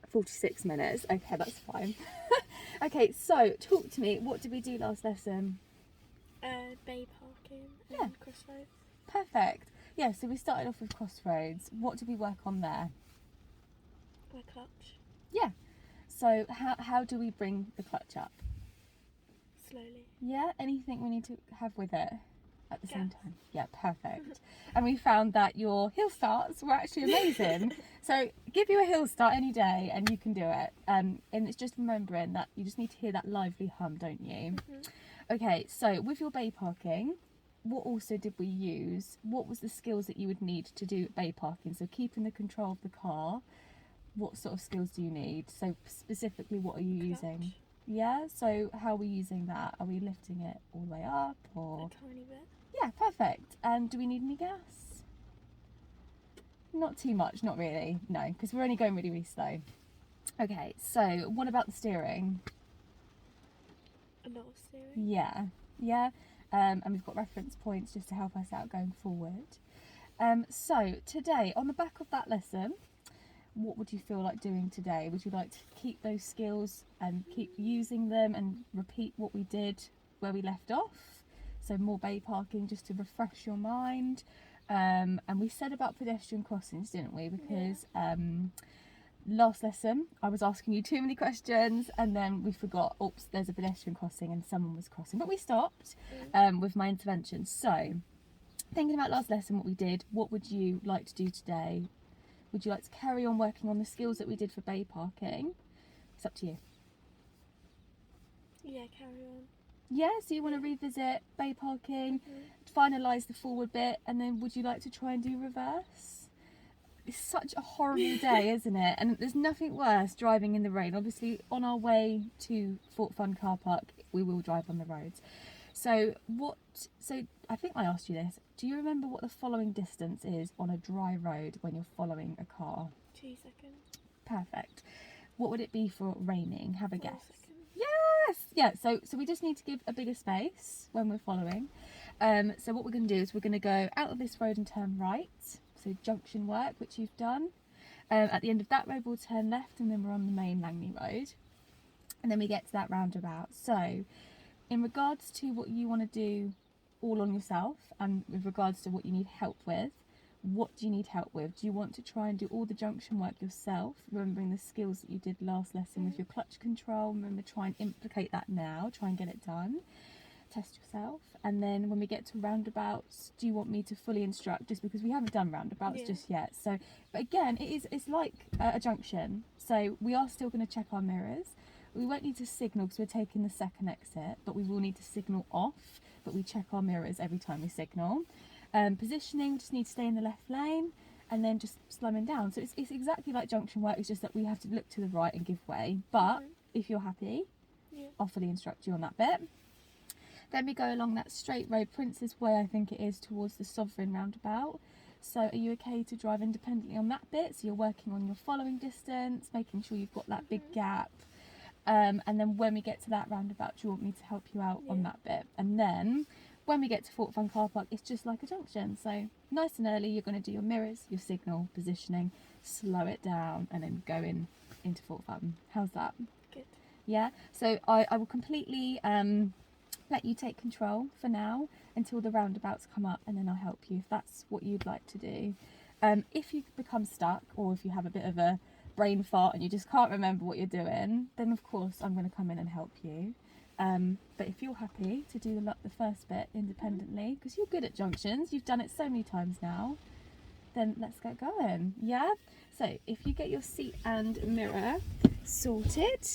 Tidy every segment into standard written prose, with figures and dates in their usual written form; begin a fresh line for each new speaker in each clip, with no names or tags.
46 minutes. Okay, that's fine. Okay, so talk to me. What did we do last lesson?
Bay parking and
Yeah.
crossroads.
Perfect. Yeah, so we started off with crossroads. What did we work on there?
My clutch.
Yeah. So how do we bring the clutch up?
Slowly.
Yeah, anything we need to have with it at the same
Gas.
time? Yeah, perfect. And we found that your hill starts were actually amazing. So give you a hill start any day and you can do it. And it's just remembering that you just need to hear that lively hum, don't you? Okay, so with your bay parking, what also did we use? What was the skills that you would need to do bay parking? So keeping the control of the car, what sort of skills do you need? So specifically, what are you using?
Clutch.
Yeah, so how are we using that? Are we lifting it all the way up or?
A tiny bit.
Yeah, perfect. And do we need any gas? Not too much, not really, no, because we're only going really, really slow. Okay, so what about the steering?
A lot of steering.
Yeah. And we've got reference points just to help us out going forward. So today, on the back of that lesson, what would you feel like doing today? Would you like to keep those skills and keep using them and repeat what we did where we left off? So more bay parking just to refresh your mind. And we said about pedestrian crossings, didn't we? Because last lesson I was asking you too many questions and then we forgot, oops, there's a pedestrian crossing and someone was crossing. But we stopped with my intervention. So thinking about last lesson, what we did, what would you like to do today? Would you like to carry on working on the skills that we did for bay parking? It's up to you.
Yeah, carry on.
Yeah, so you want to revisit bay parking, finalise the forward bit, and then would you like to try and do reverse? It's such a horrible day, isn't it? And there's nothing worse driving in the rain. Obviously, on our way to Fort Fun car park, we will drive on the roads. So I think I asked you this. Do you remember what the following distance is on a dry road when you're following a car?
2 seconds.
Perfect. What would it be for raining? Have a
4
guess.
seconds.
Yes. Yeah. So we just need to give a bigger space when we're following. So what we're going to do is we're going to go out of this road and turn right. So junction work, which you've done. At the end of that road, we'll turn left, and then we're on the main Langley Road. And then we get to that roundabout. So in regards to what you want to do all on yourself, and with regards to what you need help with, what do you need help with? Do you want to try and do all the junction work yourself, remembering the skills that you did last lesson with your clutch control? Remember, try and implicate that now, try and get it done. Test yourself. And then when we get to roundabouts, do you want me to fully instruct, just because we haven't done roundabouts just yet? So, but again, it's like a junction, so we are still going to check our mirrors. We won't need to signal because we're taking the second exit, but we will need to signal off, but we check our mirrors every time we signal. Positioning, we just need to stay in the left lane and then just slamming down. So it's exactly like junction work, it's just that we have to look to the right and give way. But if you're happy, I'll fully instruct you on that bit. Then we go along that straight road, Prince's Way I think it is, towards the Sovereign roundabout. So are you okay to drive independently on that bit? So you're working on your following distance, making sure you've got that big gap. And then when we get to that roundabout, do you want me to help you out on that bit? And then when we get to Fort Fun car park, it's just like a junction. So nice and early, you're going to do your mirrors, your signal, positioning, slow it down, and then go into Fort Fun. How's that?
Good.
Yeah, so I will completely let you take control for now until the roundabouts come up, and then I'll help you if that's what you'd like to do. If you become stuck, or if you have a bit of a brain fart and you just can't remember what you're doing, then of course I'm going to come in and help you. But if you're happy to do the first bit independently, because you're good at junctions, you've done it so many times now, then let's get going. Yeah, so if you get your seat and mirror sorted,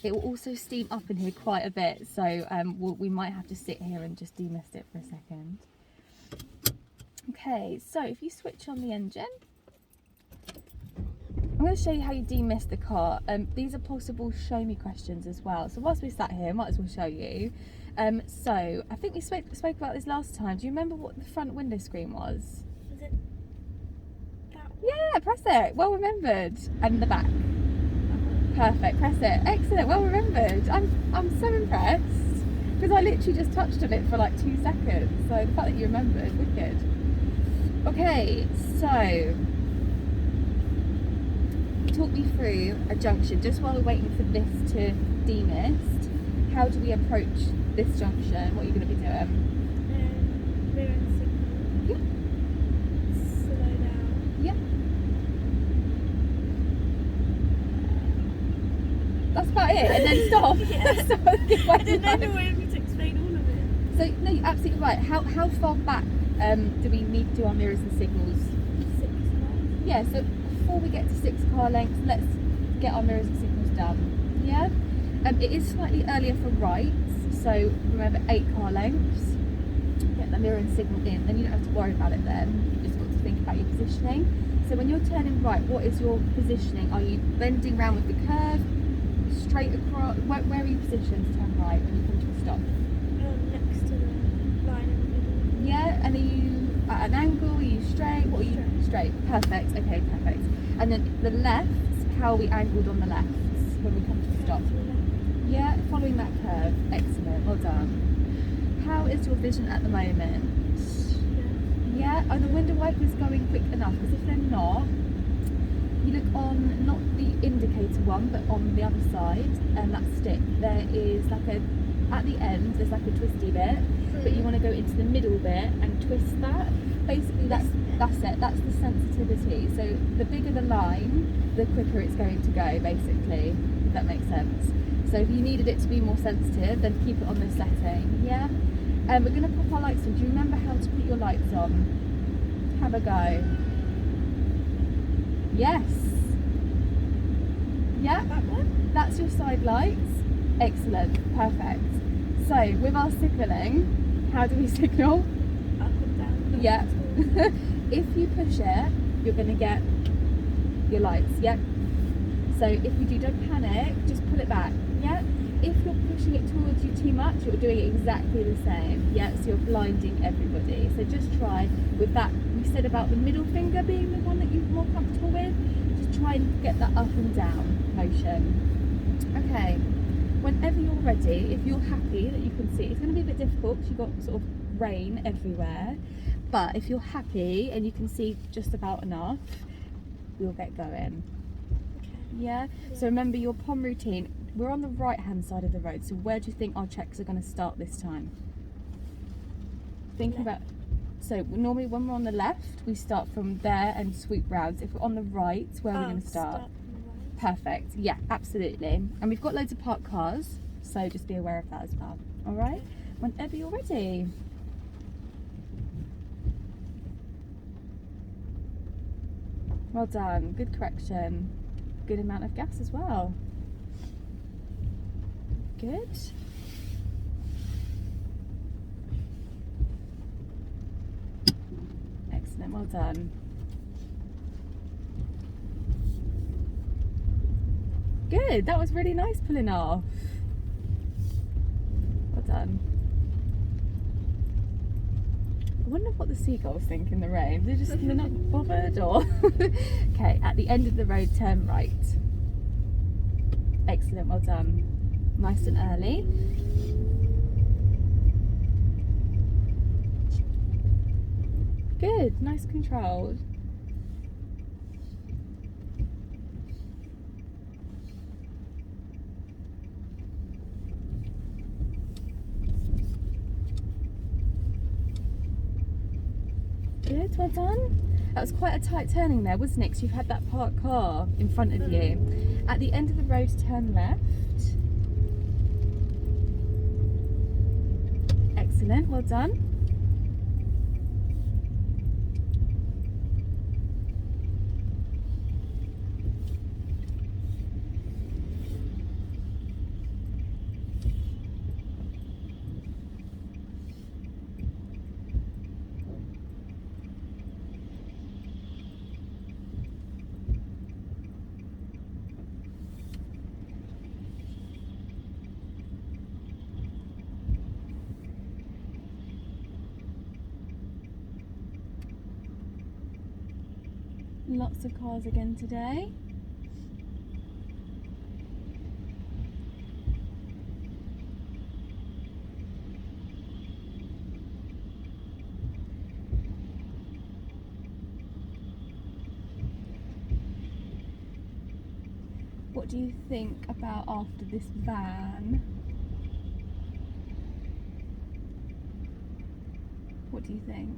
it will also steam up in here quite a bit, so we might have to sit here and just demist it for a second. Okay, so if you switch on the engine, I'm going to show you how you demist the car. These are possible show me questions as well, so whilst we sat here, I might as well show you. So I think we spoke about this last time. Do you remember what the front window screen was?
Was it that
Yeah, press it. Well remembered. And the back. Perfect. Press it. Excellent. Well remembered. I'm so impressed because I literally just touched on it for like 2 seconds. So the fact that you remembered, wicked. Okay, so talk me through a junction just while we're waiting for this to demist. How do we approach this junction? What are you going to be doing?
Mirror and signal.
Yep.
Slow down.
Yep. That's about it, and then stop.
Yeah.
So
I didn't know the way for me to explain all of it.
So no, you're absolutely right. How far back do we need to do our mirrors and signals?
6 cars.
Yeah, so before we get to 6 car lengths, let's get our mirrors and signals done. Yeah? It is slightly earlier for rights, so remember 8 car lengths. Get the mirror and signal in, then you don't have to worry about it then. You've just got to think about your positioning. So when you're turning right, what is your positioning? Are you bending round with the curve? Straight across? Where are you positioned to turn right when you come to a stop?
Next to the line in the middle.
Yeah, and are you at an angle? Are you straight? What are you? Straight. Perfect. Okay, perfect. And then the lefts, how are we angled on the lefts when we come to a stop?
To the left.
Yeah, following that curve. Excellent. Well done. How is your vision at the moment?
Yeah.
Yeah. Are the window wipers going quick enough? Because if they're not, you look on not the indicator one, but on the other side, and that stick. There is like a at the end. There's like a twisty bit, but you want to go into the middle bit and twist that. Basically, that's it. That's the sensitivity. So the bigger the line, the quicker it's going to go. Basically, if that makes sense. So if you needed it to be more sensitive, then keep it on this setting. Yeah. We're going to pop our lights on. Do you remember how to put your lights on? Have a go. Yes. Yeah.
That one?
That's your side lights. Excellent. Perfect. So with our signalling, how do we signal?
Up and down.
Yeah. If you push it, you're going to get your lights. Yep. So if you do, don't panic. Just pull it back. Yeah. If you're pushing it towards you too much, you're doing exactly the same. Yeah. So you're blinding everybody. So just try with that. We said about the middle finger being the one that you're more comfortable with. Just try and get that up and down motion. Okay. Whenever you're ready, if you're happy that you can see, it's going to be a bit difficult because you've got sort of rain everywhere. But if you're happy and you can see just about enough, we'll get going.
Okay.
Yeah? So remember your POM routine. We're on the right hand side of the road, so where do you think our checks are going to start this time? Think about. So normally when we're on the left, we start from there and swoop round. So if we're on the right, where are we going to start?
From the right.
Perfect. Yeah, absolutely. And we've got loads of parked cars, so just be aware of that as well. All right? Whenever you're ready. Well done. Good correction. Good amount of gas as well. Good. Excellent. Well done. Good. That was really nice pulling off. Well done. I wonder what the seagulls think in the rain. They're not bothered or... Okay, at the end of the road, turn right. Excellent, well done. Nice and early. Good, nice controlled. Good, well done. That was quite a tight turning there, wasn't it? Because you've had that parked car in front of you. At the end of the road, turn left. Excellent, well done. Lots of cars again today. What do you think about after this van? What do you think?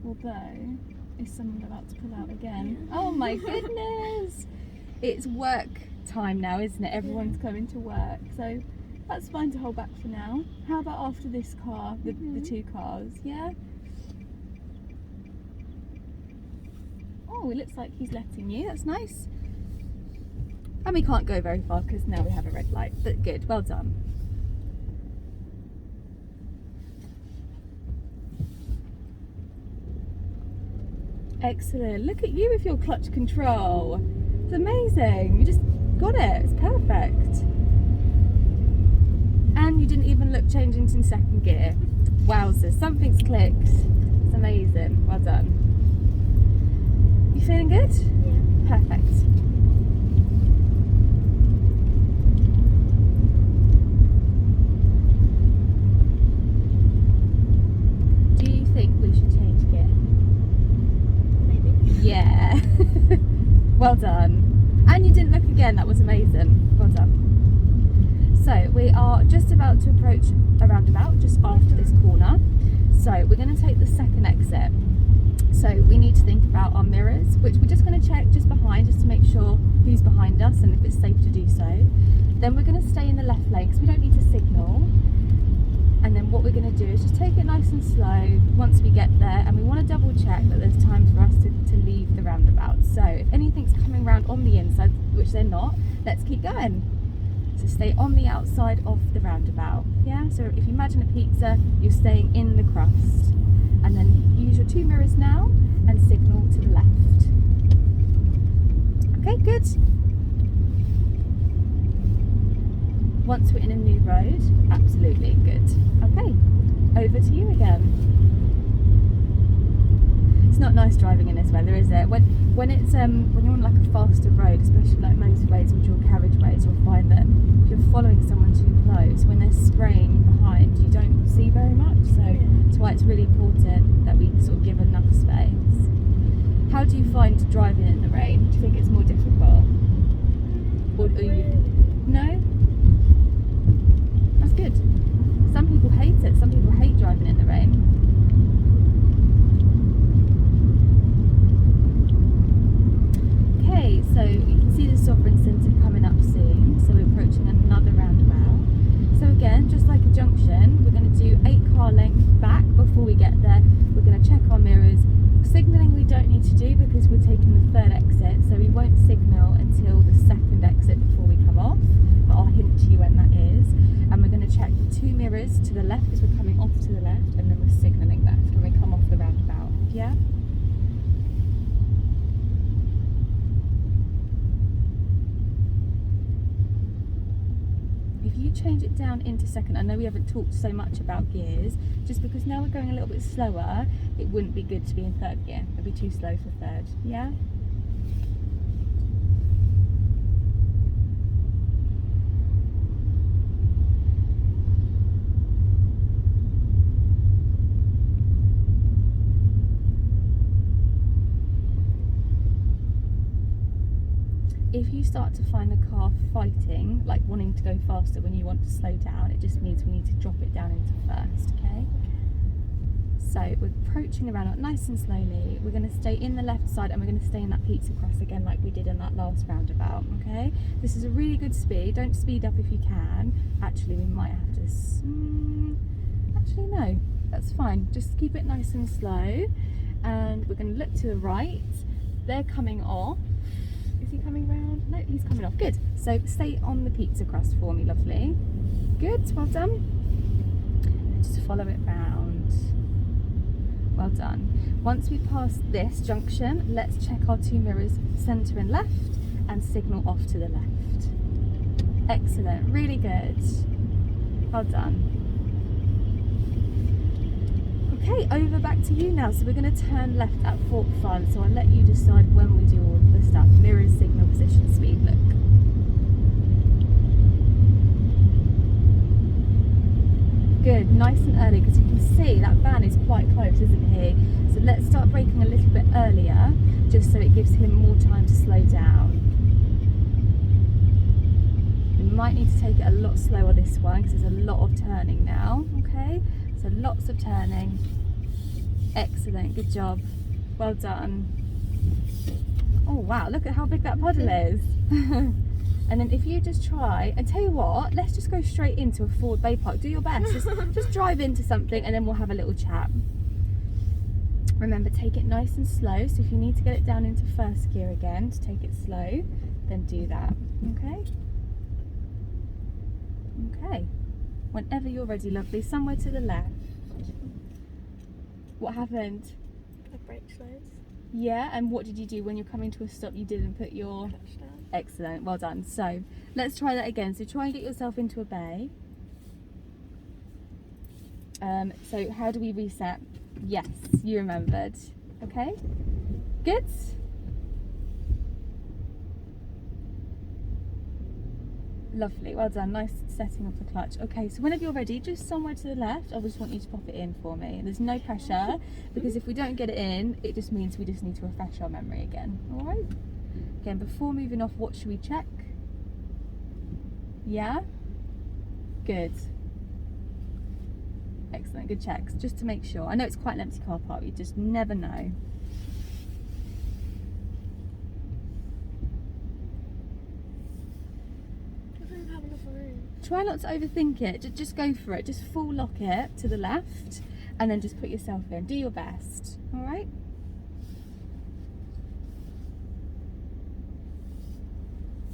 Although, is someone about to pull out again? Oh my goodness! It's work time now, isn't it? Everyone's coming to work, so that's fine to hold back for now. How about after this car, the two cars, yeah? Oh, it looks like he's letting you, that's nice. And we can't go very far because now we have a red light, but good, well done. Excellent, look at you with your clutch control. It's amazing, you just got it, it's perfect. And you didn't even look change into second gear. Wowzers, something's clicked. It's amazing, well done. You feeling good?
Yeah.
Perfect. Do you think we should change gear?
Maybe.
Yeah. Well done. And you didn't look again, that was amazing. Well done. So we are just about to approach a roundabout just after this corner. So we're going to take the second exit. So we need to think about our mirrors, which we're just going to check just behind, just to make sure who's behind us and if it's safe to do so. Then we're going to stay in the left lane because we don't need to signal. And then what we're going to do is just take it nice and slow once we get there, and we want to double check that there's time for us to leave the roundabout. So if anything's coming round on the inside, which they're not, let's keep going. So stay on the outside of the roundabout, yeah? So if you imagine a pizza, you're staying in the crust. And then use your two mirrors now and signal to the left. Okay, good. Once we're in a new road, absolutely good. Okay, over to you again. It's not nice driving in this weather, is it? When you're on like a faster road, especially like motorways or dual carriageways, you'll find that if you're following someone too close, when they're spraying behind, you don't see very much. So that's why it's really important that we sort of give enough space. How do you find driving in the rain? Do you think it's more difficult? Or are you? No? That's good. Some people hate it. Some people hate driving in the rain. Okay, so you can see the Sovereign Centre coming up soon. So we're approaching another roundabout. So again, just like a junction, we're going to do 8 car length back before we get there. We're going to check our mirrors. Signalling we don't need to do because we're taking the third exit, so we won't signal until the second exit before we come off, but I'll hint to you when that is. And we're going to check the 2 mirrors to the left as we're coming off to the left, and then we're signalling left when we come off the roundabout, yeah? If you change it down into second, I know we haven't talked so much about gears, just because now we're going a little bit slower, it wouldn't be good to be in third gear. It'd be too slow for third, yeah? If you start to find the car fighting, like wanting to go faster when you want to slow down, it just means we need to drop it down into first, okay? So we're approaching the roundabout nice and slowly. We're going to stay in the left side and we're going to stay in that pizza cross again like we did in that last roundabout, okay? This is a really good speed. Don't speed up if you can. Actually, we might have to... Actually, no. That's fine. Just keep it nice and slow. And we're going to look to the right. They're coming off. Is he coming round? No, he's coming off. Good. So stay on the pizza crust for me, lovely. Good, well done. Just follow it round. Well done. Once we pass this junction, let's check our 2 mirrors, centre and left, and signal off to the left. Excellent, really good. Well done. Okay, over back to you now. So we're going to turn left at Fort Fun. So I'll let you decide when we do all the stuff. Mirrors, signal, position, speed, look. Good, nice and early, because you can see that van is quite close, isn't he? So let's start braking a little bit earlier, just so it gives him more time to slow down. We might need to take it a lot slower this one, because there's a lot of turning now, okay? So lots of turning. Excellent, good job. Well done. Oh wow, look at how big that puddle is. And then if you just try, and tell you what, let's just go straight into a forward bay park. Do your best. Just drive into something and then we'll have a little chat. Remember, take it nice and slow. So if you need to get it down into first gear again to take it slow, then do that. Okay? Okay. Whenever you're ready, lovely. Somewhere to the left. What happened?
I braked loads.
Yeah, and what did you do when you're coming to a stop? You didn't put your...
Clutch down.
Excellent, well done. So let's try that again. So try and get yourself into a bay. So how do we reset? Yes, you remembered. Okay, good. Lovely, well done. Nice setting of the clutch. Okay, so whenever you're ready, just somewhere to the left, I just want you to pop it in for me. There's no pressure, because if we don't get it in, it just means we just need to refresh our memory again. All right? Again, before moving off, what should we check? Yeah? Good. Excellent, good checks, just to make sure. I know it's quite an empty car park, you just never know.
I don't have enough room.
Try not to overthink it, just go for it. Just full lock it to the left and then just put yourself in. Do your best, all right?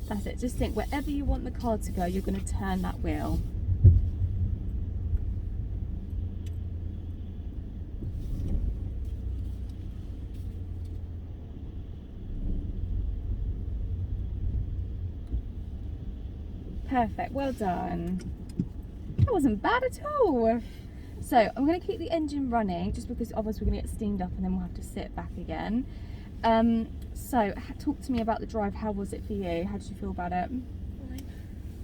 That's it, just think wherever you want the car to go, you're going to turn that wheel. Perfect, well done. That wasn't bad at all. So I'm going to keep the engine running just because otherwise we're going to get steamed up and then we'll have to sit back again. So talk to me about the drive. How was it for you? How did you feel about it?
Fine.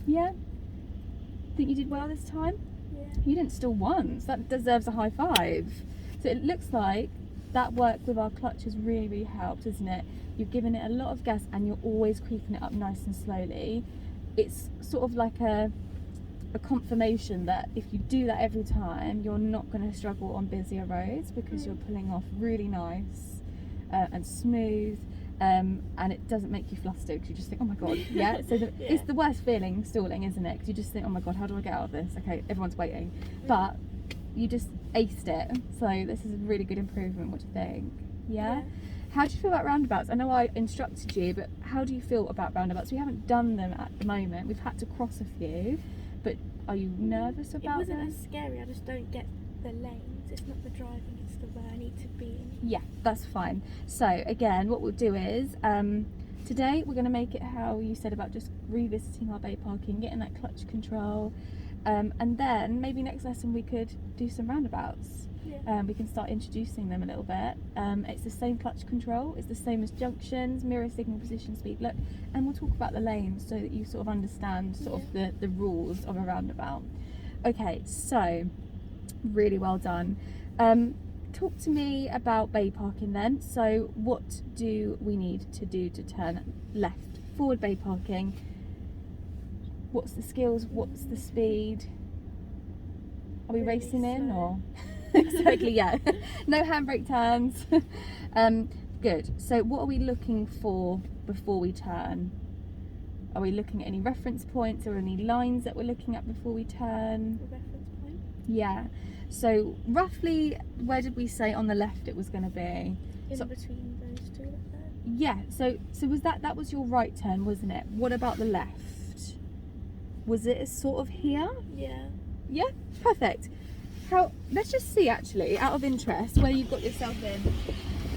Yeah? Think you did well this time?
Yeah.
You didn't stall once. That deserves a high five. So it looks like that work with our clutch has really, really helped, isn't it? You've given it a lot of gas and you're always creeping it up nice and slowly. It's sort of like a confirmation that if you do that every time, you're not going to struggle on busier roads because you're pulling off really nice and smooth, and it doesn't make you flustered because you just think, oh my god, yeah. So it's the worst feeling, stalling, isn't it? Because you just think, oh my god, how do I get out of this? Okay, everyone's waiting, but you just aced it. So this is a really good improvement. What do you think? Yeah. How do you feel about roundabouts? I know I instructed you, but how do you feel about roundabouts? We haven't done them at the moment. We've had to cross a few, but are you nervous about
It wasn't
them?
as scary, I just don't get the lanes. It's not the driving, it's the where I need to be in.
Yeah, that's fine. So again, what we'll do is, today we're going to make it how you said about just revisiting our bay parking, getting that clutch control, and then maybe next lesson we could do some roundabouts.
Yeah.
We can start introducing them a little bit. It's the same clutch control, it's the same as junctions, mirror, signal, position, speed, look, and we'll talk about the lanes so that you sort of understand sort of the rules of a roundabout. Okay, so really well done. Talk to me about bay parking then. So what do we need to do to turn left? Forward bay parking. What's the skills? What's the speed? Are we
Really
racing in
slow.
or? Exactly, yeah. No handbrake turns. Good. So what are we looking for before we turn? Are we looking at any reference points or any lines that we're looking at before we turn?
The reference point.
Yeah. So roughly, where did we say on the left it was going to be?
In
So-
between those two up there.
Yeah. So was that was your right turn, wasn't it? What about the left? Was it sort of here?
Yeah.
Yeah. Perfect. How? Let's just see actually, out of interest, where you've got yourself in.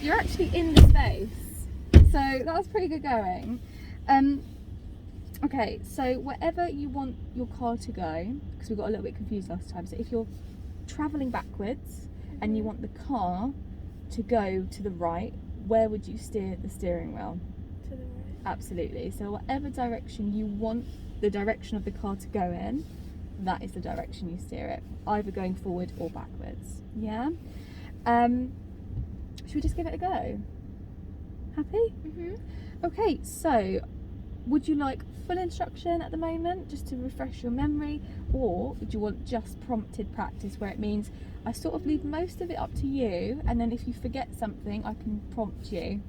You're actually in the space, so that was pretty good going. Okay, so wherever you want your car to go, because we got a little bit confused last time. So if you're travelling backwards, and you want the car to go to the right, where would you steer the steering wheel?
To the right.
Absolutely. So whatever direction you want the direction of the car to go in, that is the direction you steer it, either going forward or backwards. Yeah. Should we just give it a go? Happy? Okay, so would you like full instruction at the moment, just to refresh your memory, or would you want just prompted practice, where it means I sort of leave most of it up to you, and then if you forget something I can prompt you?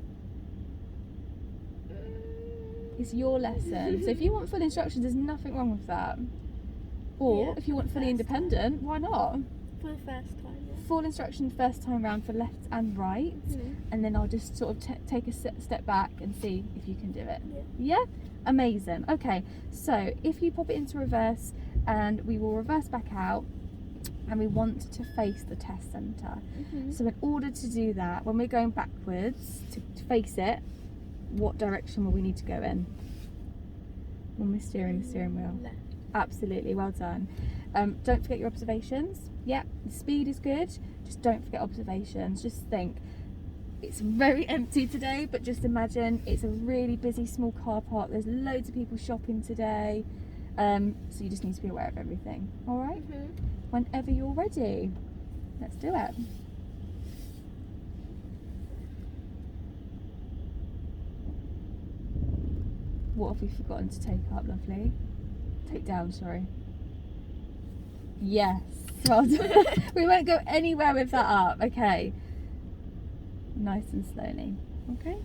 It's your lesson. So if you want full instructions, there's nothing wrong with that. Or
Yeah,
if you
for
want
the
fully
first
independent, why not?
For the first time, yeah.
Full instruction first time round for left and right, and then I'll just sort of take a step back and see if you can do it. Yeah? Amazing. Okay, so if you pop it into reverse, and we will reverse back out, and we want to face the test centre. So in order to do that, when we're going backwards to face it, what direction will we need to go in when we're steering the steering wheel?
Left.
Absolutely, well done. Don't forget your observations. Yeah, the speed is good, just don't forget observations. Just think, it's very empty today, but just imagine it's a really busy small car park, there's loads of people shopping today, so you just need to be aware of everything. All right? Whenever you're ready, let's do it. What have we forgotten to take up, lovely? Take down, sorry. Yes, well done. We won't go anywhere with that up. Okay. Nice and slowly. Okay.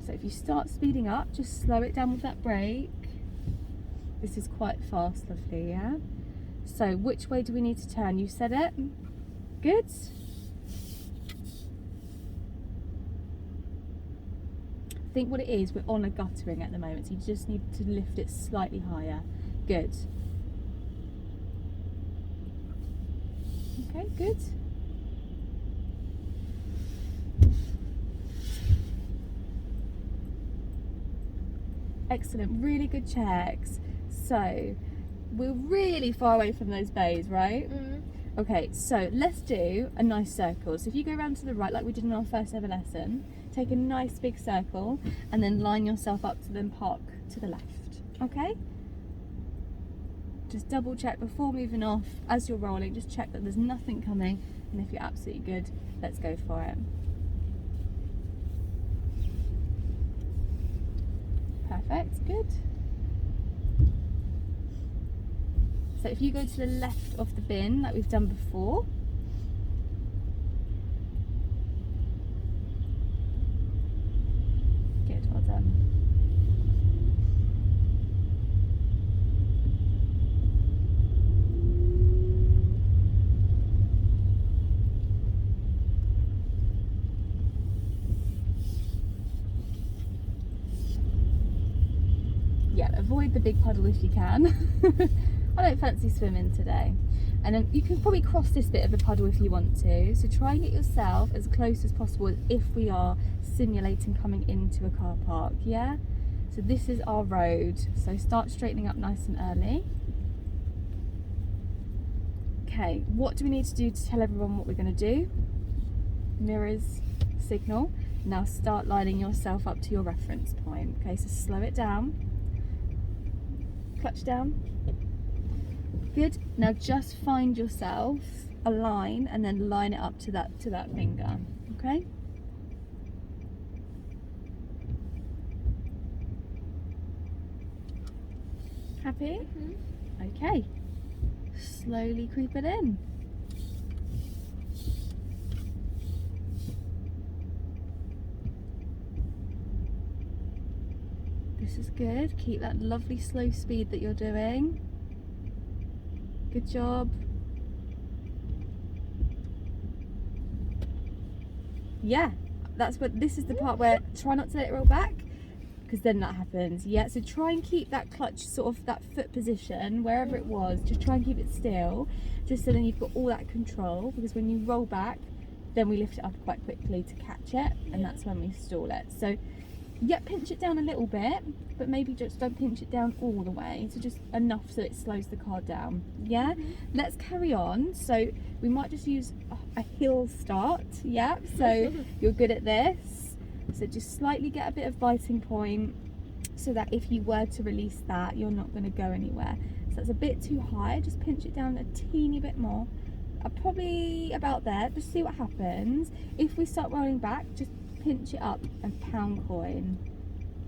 So if you start speeding up, just slow it down with that brake. This is quite fast, lovely, yeah? So which way do we need to turn? You said it. Good. I think what it is, we're on a guttering at the moment, so you just need to lift it slightly higher. Good. Okay, good. Excellent, really good checks. So we're really far away from those bays, right? Okay, so let's do a nice circle. So if you go around to the right, like we did in our first ever lesson, take a nice big circle and then line yourself up to then park to the left. Okay? Just double check before moving off. As you're rolling, just check that there's nothing coming, and if you're absolutely good, let's go for it. Perfect, good. So if you go to the left of the bin like we've done before, good, well done. Yeah, avoid the big puddle if you can. I don't fancy swimming today. And then you can probably cross this bit of the puddle if you want to. So try and get yourself as close as possible if we are simulating coming into a car park, yeah? So this is our road. So start straightening up nice and early. Okay, what do we need to do to tell everyone what we're going to do? Mirrors, signal. Now start lining yourself up to your reference point. Okay, so slow it down. Clutch down. Good. Now just find yourself a line and then line it up to that finger. Okay? Happy? Okay. Slowly creep it in. This is good. Keep that lovely slow speed that you're doing. Good job. Yeah, this is the part where try not to let it roll back, because then that happens. Yeah, so try and keep that clutch, sort of that foot position, wherever it was, just try and keep it still, just so then you've got all that control, because when you roll back, then we lift it up quite quickly to catch it, and that's when we stall it. So yeah, pinch it down a little bit, but maybe just don't pinch it down all the way, so just enough so it slows the car down. Yeah, let's carry on. So we might just use a hill start. Yeah, so you're good at this, so just slightly get a bit of biting point so that if you were to release that, you're not going to go anywhere. So that's a bit too high, just pinch it down a teeny bit more, probably about there, just see what happens. If we start rolling back, just pinch it up and pound coin.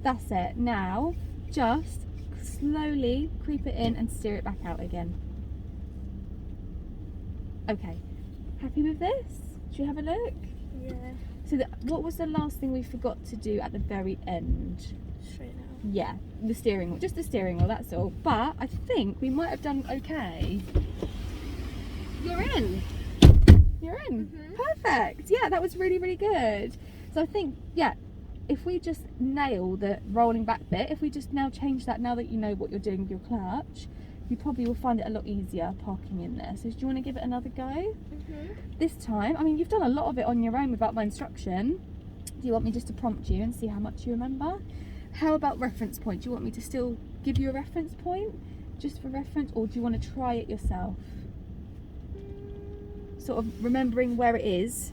That's it. Now just slowly creep it in and steer it back out again. Okay, happy with this? Should you have a look?
Yeah.
So what was the last thing we forgot to do at the very end?
Straight out.
Yeah, the steering wheel, just the steering wheel, that's all. But I think we might have done okay. You're in. You're in. Perfect. Yeah, that was really, really good. So I think, yeah, if we just nail the rolling back bit, if we just now change that, now that you know what you're doing with your clutch, you probably will find it a lot easier parking in there. So do you want to give it another go? This time, I mean, you've done a lot of it on your own without my instruction. Do you want me just to prompt you and see how much you remember? How about reference point? Do you want me to still give you a reference point just for reference, or do you want to try it yourself? Sort of remembering where it is.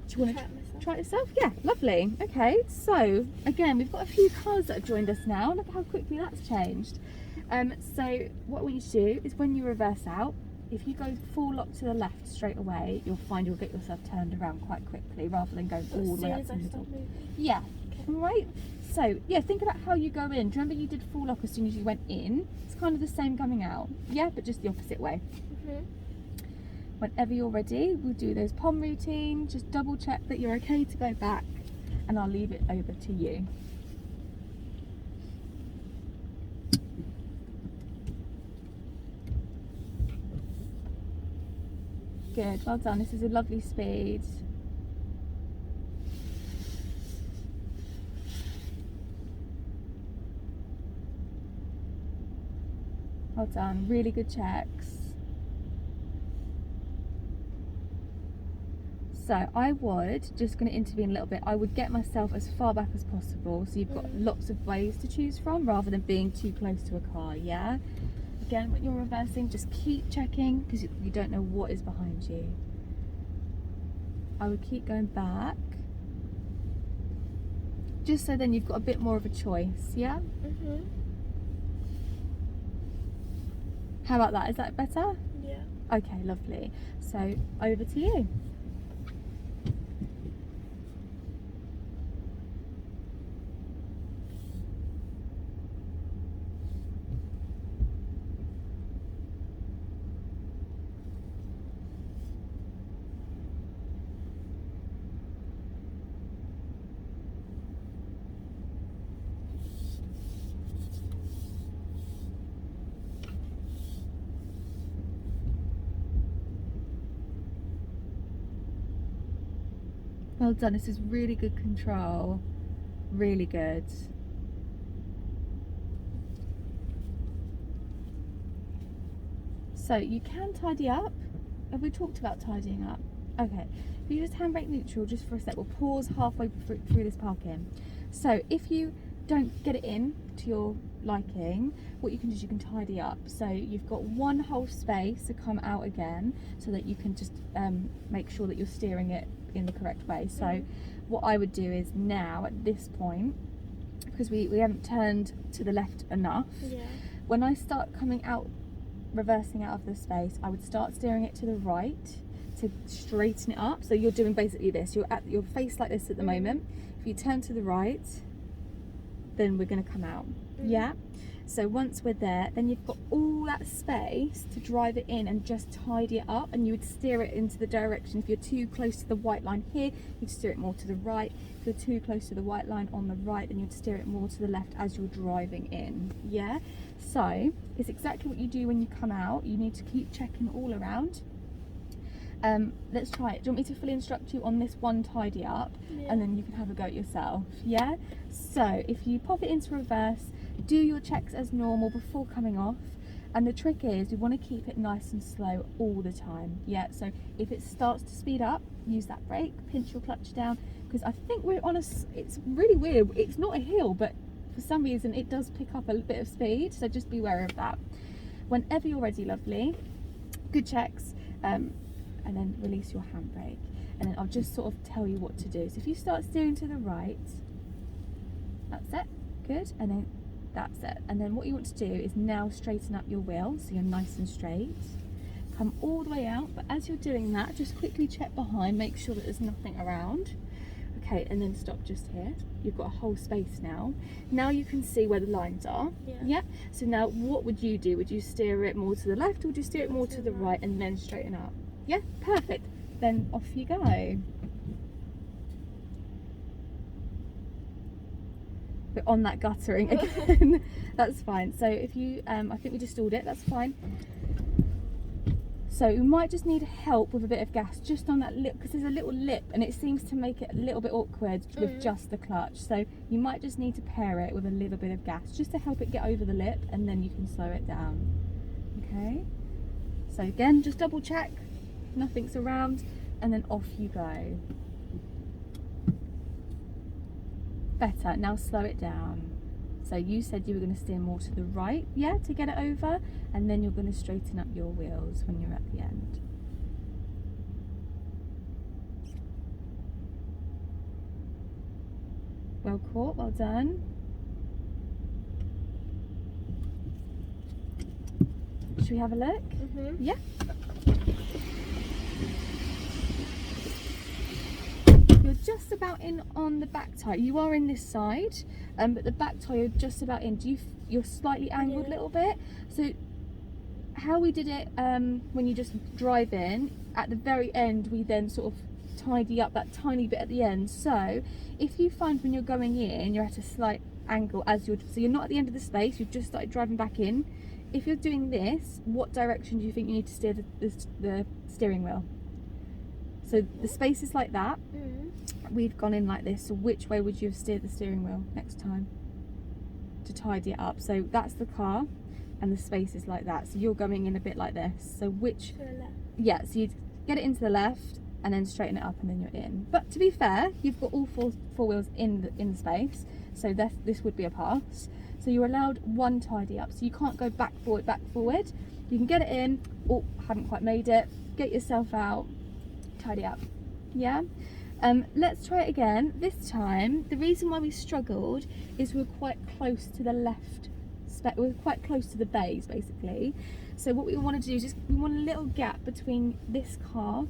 Do you want to try it yourself? Yeah, lovely. Okay, so again, we've got a few cars that have joined us now. Look how quickly that's changed. So what we need to do is when you reverse out, if you go full lock to the left straight away, you'll find you'll get yourself turned around quite quickly rather than going all the way up to the middle. Yeah, all right. So yeah, think about how you go in. Do you remember you did full lock as soon as you went in? It's kind of the same coming out. Yeah, but just the opposite way. Whenever you're ready, we'll do those POM routine. Just double check that you're okay to go back, and I'll leave it over to you. Good, well done. This is a lovely speed. Well done, really good checks. So I would, just going to intervene a little bit, I would get myself as far back as possible so you've got lots of ways to choose from rather than being too close to a car, yeah? Again, when you're reversing, just keep checking because you don't know what is behind you. I would keep going back, just so then you've got a bit more of a choice, yeah? How about that? Is that better?
Yeah.
Okay, lovely. So over to you. Well done, this is really good control. Really good. So you can tidy up. Have we talked about tidying up? Okay, if you just handbrake neutral just for a sec, we'll pause halfway through this parking. So if you don't get it in to your liking, what you can do is you can tidy up. So you've got one whole space to come out again so that you can just make sure that you're steering it in the correct way. So what I would do is now at this point, because we haven't turned to the left enough, when I start coming out, reversing out of the space, I would start steering it to the right to straighten it up. So you're doing basically this, you're at your face like this at the moment. If you turn to the right, then we're going to come out. Yeah, so once we're there, then you've got all that space to drive it in and just tidy it up, and you would steer it into the direction. If you're too close to the white line here, you'd steer it more to the right. If you're too close to the white line on the right, then you'd steer it more to the left as you're driving in. Yeah, so it's exactly what you do when you come out. You need to keep checking all around. Let's try it. Do you want me to fully instruct you on this one tidy up, and then you can have a go at yourself? Yeah, so if you pop it into reverse, do your checks as normal before coming off, and the trick is we want to keep it nice and slow all the time. Yeah, so if it starts to speed up, use that brake, pinch your clutch down, because I think we're on it's really weird, it's not a hill, but for some reason it does pick up a bit of speed, so just be aware of that. Whenever you're ready, lovely, good checks, and then release your handbrake, and then I'll just sort of tell you what to do. So if you start steering to the right, that's it, good, and then that's it. And then what you want to do is now straighten up your wheel so you're nice and straight. Come all the way out, but as you're doing that, just quickly check behind, make sure that there's nothing around. Okay, and then stop just here. You've got a whole space now. Now you can see where the lines are. Yeah. So now what would you do? Would you steer it more to the left, or would you steer it more to the right and then straighten up? Yeah, perfect. Then off you go. We're on that guttering again. That's fine. So if you, I think we just stalled it, that's fine. So we might just need help with a bit of gas just on that lip, because there's a little lip and it seems to make it a little bit awkward with just the clutch. So you might just need to pair it with a little bit of gas just to help it get over the lip, and then you can slow it down. Okay. So again, just double check, nothing's around, and then off you go. Better. Now slow it down. So you said you were going to steer more to the right, yeah, to get it over, and then you're going to straighten up your wheels when you're at the end. Well caught, well done. Should we have a look? Yeah. You're just about in on the back tyre. You are in this side, but the back tyre you're just about in. You're slightly angled a little bit. So how we did it when you just drive in, at the very end we then sort of tidy up that tiny bit at the end. So if you find when you're going in you're at a slight angle so you're not at the end of the space, you've just started driving back in. If you're doing this, what direction do you think you need to steer the steering wheel? So the space is like that. We've gone in like this, so which way would you have steered the steering wheel next time to tidy it up? So that's the car and the space is like that, so you're going in a bit like this. So which,
to the left.
Yeah, so you'd get it into the left and then straighten it up and then you're in. But to be fair, you've got all four wheels in the space, so this would be a pass. So you're allowed one tidy up, so you can't go back forward. You can get it in, oh, haven't quite made it, get yourself out, tidy up. Yeah. Let's try it again. This time, the reason why we struggled is we're quite close to the left. We're quite close to the bays, basically. So what we want to do is we want a little gap between this car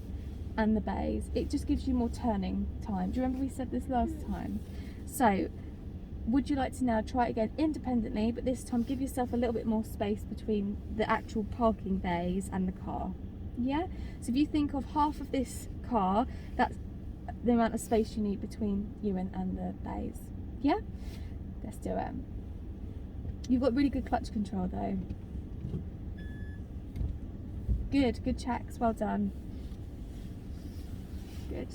and the bays. It just gives you more turning time. Do you remember we said this last time? So would you like to now try it again independently, but this time give yourself a little bit more space between the actual parking bays and the car? Yeah. So if you think of half of this car, that's the amount of space you need between you and the bays. Yeah? Let's do it. You've got really good clutch control though. Good checks, well done. Good.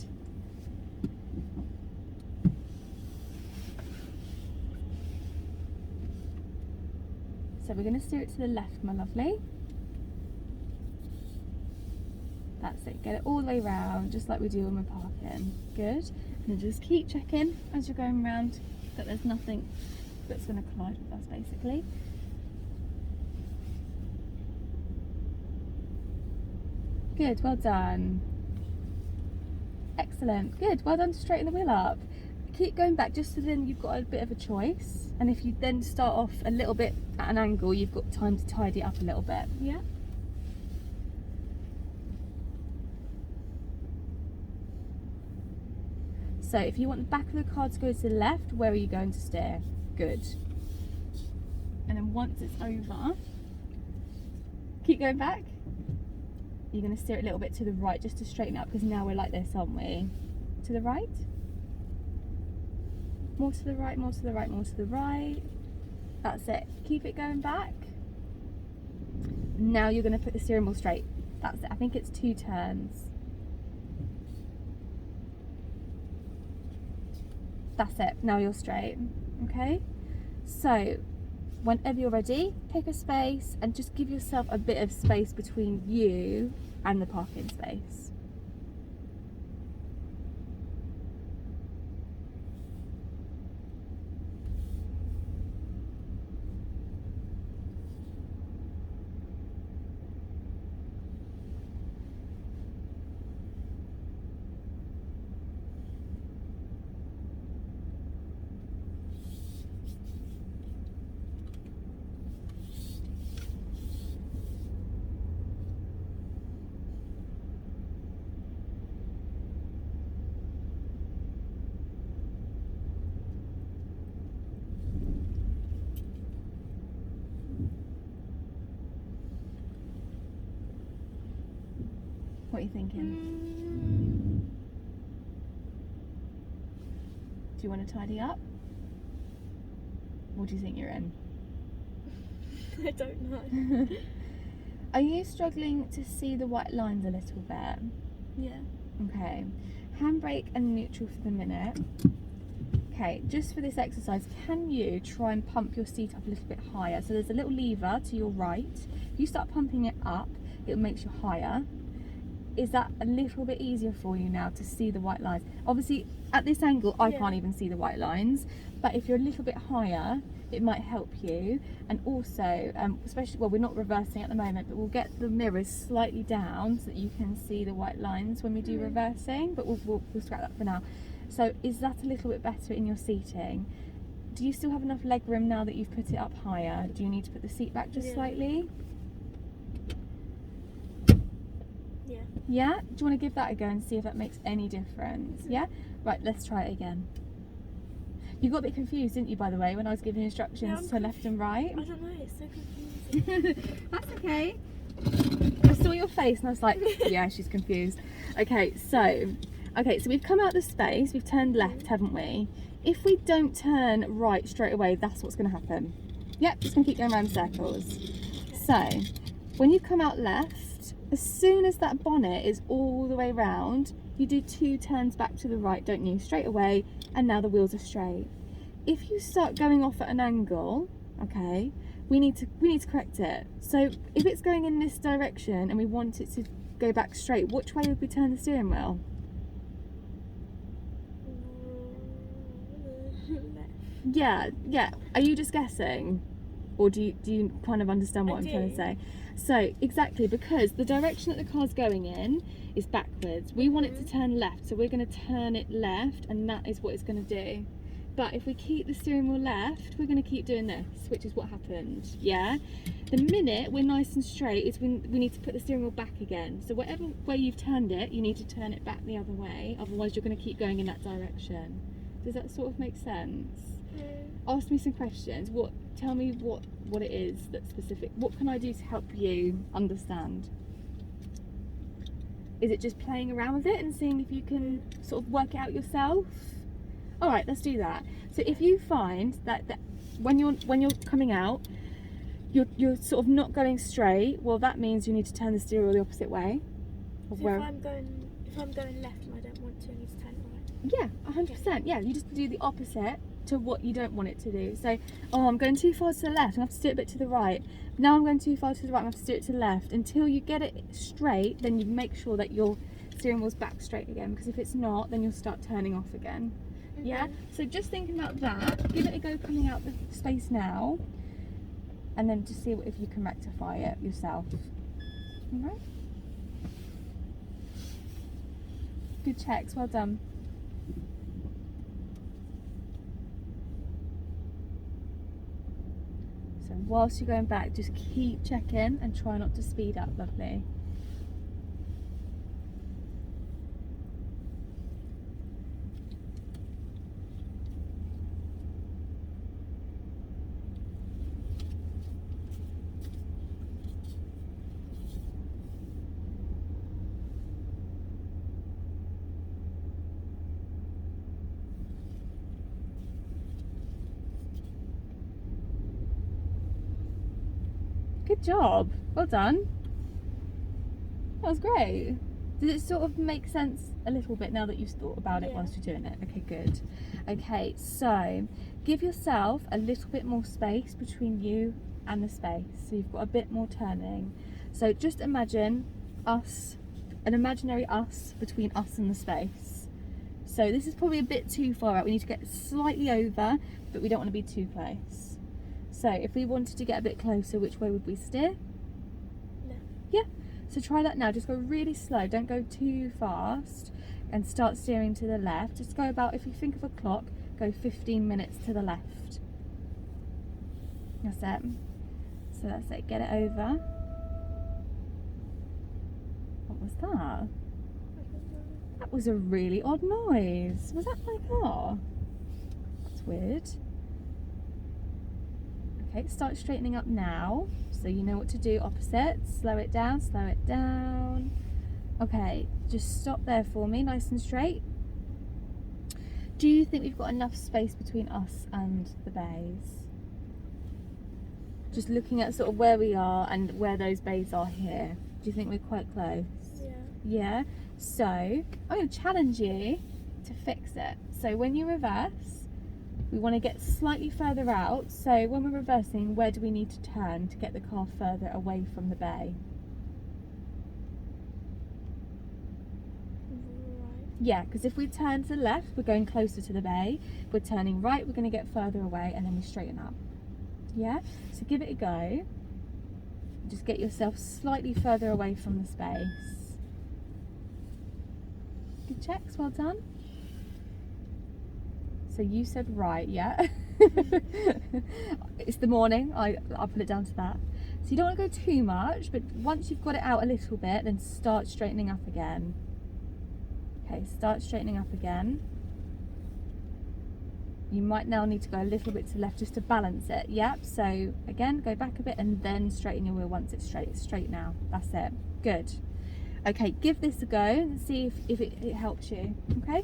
So we're going to steer it to the left, my lovely. That's it, get it all the way round, just like we do when we're parking. Good. And just keep checking as you're going around that there's nothing that's going to collide with us, basically. Good, well done. Excellent, good, well done to straighten the wheel up. Keep going back just so then you've got a bit of a choice. And if you then start off a little bit at an angle, you've got time to tidy it up a little bit. Yeah. So if you want the back of the car to go to the left, where are you going to steer? Good. And then once it's over, keep going back. You're going to steer it a little bit to the right just to straighten up, because now we're like this, aren't we? To the right. More to the right, more to the right, more to the right. That's it. Keep it going back. Now you're going to put the steering wheel straight. That's it. I think it's 2 turns. That's it, now you're straight, okay? So, whenever you're ready, pick a space and just give yourself a bit of space between you and the parking space. are you thinking? Do you want to tidy up? What do you think you're in?
I don't know.
Are you struggling to see the white lines a little bit?
Yeah.
Okay. Handbrake and neutral for the minute. Okay, just for this exercise, can you try and pump your seat up a little bit higher? So there's a little lever to your right. If you start pumping it up, it makes you higher. Is that a little bit easier for you now to see the white lines? Obviously, at this angle, I can't even see the white lines, but if you're a little bit higher, it might help you. And also, especially, well, we're not reversing at the moment, but we'll get the mirrors slightly down so that you can see the white lines when we do reversing, but we'll scrap that for now. So is that a little bit better in your seating? Do you still have enough leg room now that you've put it up higher? Do you need to put the seat back just slightly?
Yeah.
Yeah? Do you want to give that a go and see if that makes any difference? Yeah? Right, let's try it again. You got a bit confused, didn't you, by the way, when I was giving instructions to left and right?
I don't know, it's so confusing.
That's okay. I saw your face and I was like, yeah, she's confused. Okay, so we've come out the space, we've turned left, haven't we? If we don't turn right straight away, that's what's going to happen. Yep, just going to keep going around in circles. So, when you come out left, as soon as that bonnet is all the way round, you do 2 turns back to the right, don't you? Straight away, and now the wheels are straight. If you start going off at an angle, okay, we need to correct it. So if it's going in this direction and we want it to go back straight, which way would we turn the steering wheel? Yeah. Are you just guessing? Or do you kind of understand what I'm trying to say? So, exactly, because the direction that the car's going in is backwards. We want it to turn left, so we're going to turn it left, and that is what it's going to do. But if we keep the steering wheel left, we're going to keep doing this, which is what happened, yeah? The minute we're nice and straight is when we need to put the steering wheel back again. So whatever way you've turned it, you need to turn it back the other way, otherwise you're going to keep going in that direction. Does that sort of make sense? Ask me some questions. Tell me what it is that's specific. What can I do to help you understand? Is it just playing around with it and seeing if you can sort of work it out yourself? All right, let's do that. So if you find that when you're coming out, you're sort of not going straight, well, that means you need to turn the steering wheel the opposite way.
So if I'm going left and I don't want to, I need to turn it right.
Yeah, 100%. Yeah, you just do the opposite to what you don't want it to do. So, oh, I'm going too far to the left, I have to do it a bit to the right. Now I'm going too far to the right, I have to do it to the left. Until you get it straight, then you make sure that your steering wheel's back straight again, because if it's not, then you'll start turning off again. Yeah, so just thinking about that, give it a go coming out the space now, and then just see if you can rectify it yourself. Alright? Good checks, well done. So whilst you're going back, just keep checking and try not to speed up, lovely. Good job, well done. That was great. Does it sort of make sense a little bit now that you've thought about it whilst you're doing it? Okay, good. Okay, so give yourself a little bit more space between you and the space, so you've got a bit more turning. So just imagine us, an imaginary us between us and the space. So this is probably a bit too far out. We need to get slightly over, but we don't want to be too close. So if we wanted to get a bit closer, which way would we steer?
Left.
Yeah, so try that now. Just go really slow, don't go too fast, and start steering to the left. Just go about, if you think of a clock, go 15 minutes to the left. That's it. So that's it, get it over. What was that? That was a really odd noise. Was that my car? That's weird. Okay, start straightening up now, so you know what to do. Opposite, slow it down, Okay, just stop there for me, nice and straight. Do you think we've got enough space between us and the bays? Just looking at sort of where we are and where those bays are here. Do you think we're quite close?
Yeah.
Yeah? So, I'm going to challenge you to fix it. So when you reverse, we want to get slightly further out. So when we're reversing, where do we need to turn to get the car further away from the bay?
Right.
Yeah, because if we turn to the left, we're going closer to the bay. If we're turning right, we're going to get further away, and then we straighten up. Yeah? So give it a go. Just get yourself slightly further away from the space. Good checks, well done. So you said right, yeah? It's the morning, I'll put it down to that. So you don't want to go too much, but once you've got it out a little bit, then start straightening up again. Okay, start straightening up again. You might now need to go a little bit to the left just to balance it. Yep, so again, go back a bit and then straighten your wheel once it's straight. It's straight now, that's it. Good. Okay, give this a go and see if it helps you, okay?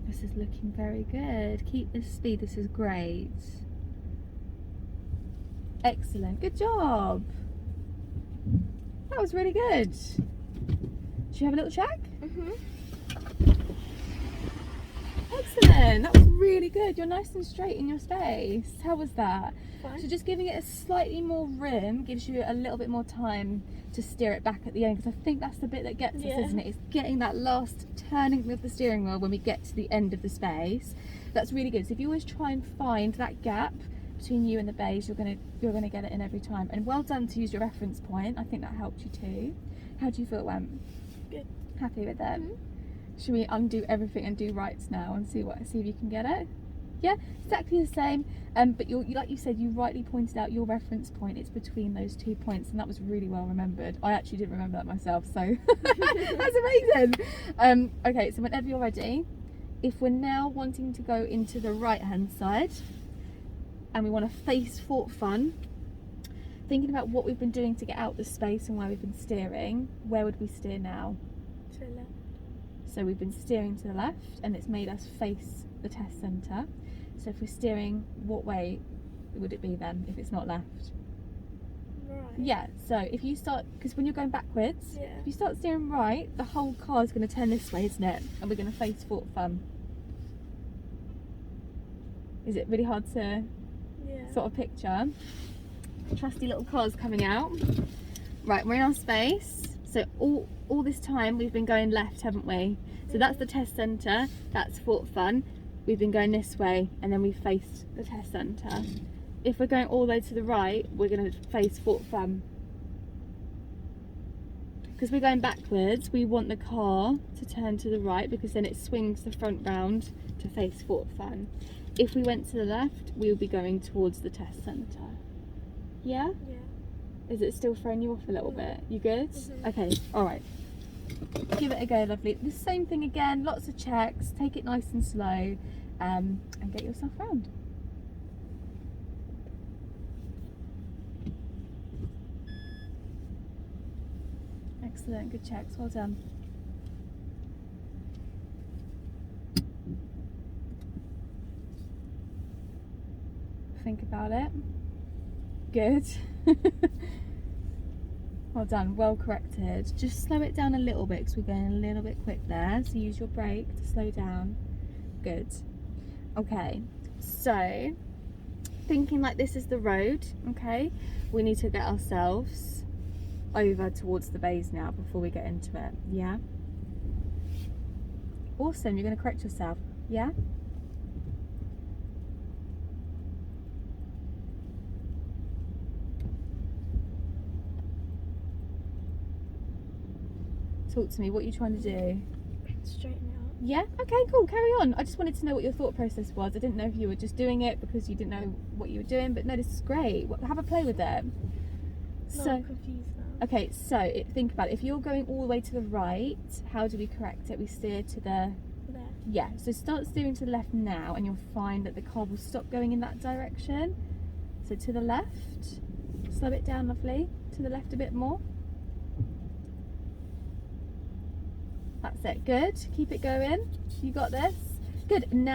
This is looking very good. Keep this speed, this is great. Excellent, good job. That was really good. Should you have a little check? Excellent, that was really good. You're nice and straight in your space. How was that?
Fine.
So just giving it a slightly more rim gives you a little bit more time to steer it back at the end, because I think that's the bit that gets us, isn't it? It's getting that last turning of the steering wheel when we get to the end of the space. That's really good. So if you always try and find that gap between you and the bays, you're gonna get it in every time. And well done to use your reference point. I think that helped you too. How do you feel it went?
Good.
Happy with it? Should we undo everything and do rights now and see if you can get it? Yeah, exactly the same. But like you said, you rightly pointed out your reference point. It's between those 2 points, and that was really well remembered. I actually didn't remember that myself, so that's amazing. Okay, so whenever you're ready, if we're now wanting to go into the right-hand side, and we want to face Fort Fun, thinking about what we've been doing to get out the space and where we've been steering, where would we steer now?
To the left.
So we've been steering to the left, and it's made us face the test centre. So if we're steering, what way would it be then if it's not left?
Right.
Yeah, so if you start, because when you're going backwards,
Yeah.
if you start steering right, the whole car is going to turn this way, isn't it? And we're going to face Fort Fun. Is it really hard to
Yeah.
sort of picture? Trusty little cars coming out. Right, we're in our space. So all this time we've been going left, haven't we? So that's the test centre, that's Fort Fun. We've been going this way, and then we faced the test centre. If we're going all the way to the right, we're going to face Fort Fun. Because we're going backwards, we want the car to turn to the right, because then it swings the front round to face Fort Fun. If we went to the left, we'll be going towards the test centre. Yeah?
Yeah.
Is it still throwing you off a little bit? You good? Okay, alright. Give it a go, lovely. The same thing again, lots of checks, take it nice and slow, and get yourself round. Excellent, good checks, well done. Think about it. Good. Well done, well corrected. Just slow it down a little bit because we're going a little bit quick there. So use your brake to slow down. Good. Okay, so thinking like this is the road, okay, we need to get ourselves over towards the bays now before we get into it. Yeah? Awesome, you're going to correct yourself. Yeah? Talk to me. What are you trying to do?
Straighten it out.
Yeah? Okay, cool. Carry on. I just wanted to know what your thought process was. I didn't know if you were just doing it because you didn't know what you were doing, but no, this is great. Have a play with it.
No, I'm confused now.
Okay, so think about it. If you're going all the way to the right, how do we correct it? We steer to the...
There.
Yeah, so start steering to the left now and you'll find that the car will stop going in that direction. So to the left. Slow it down, lovely. To the left a bit more. That's it. Good. Keep it going. You got this. Good. Now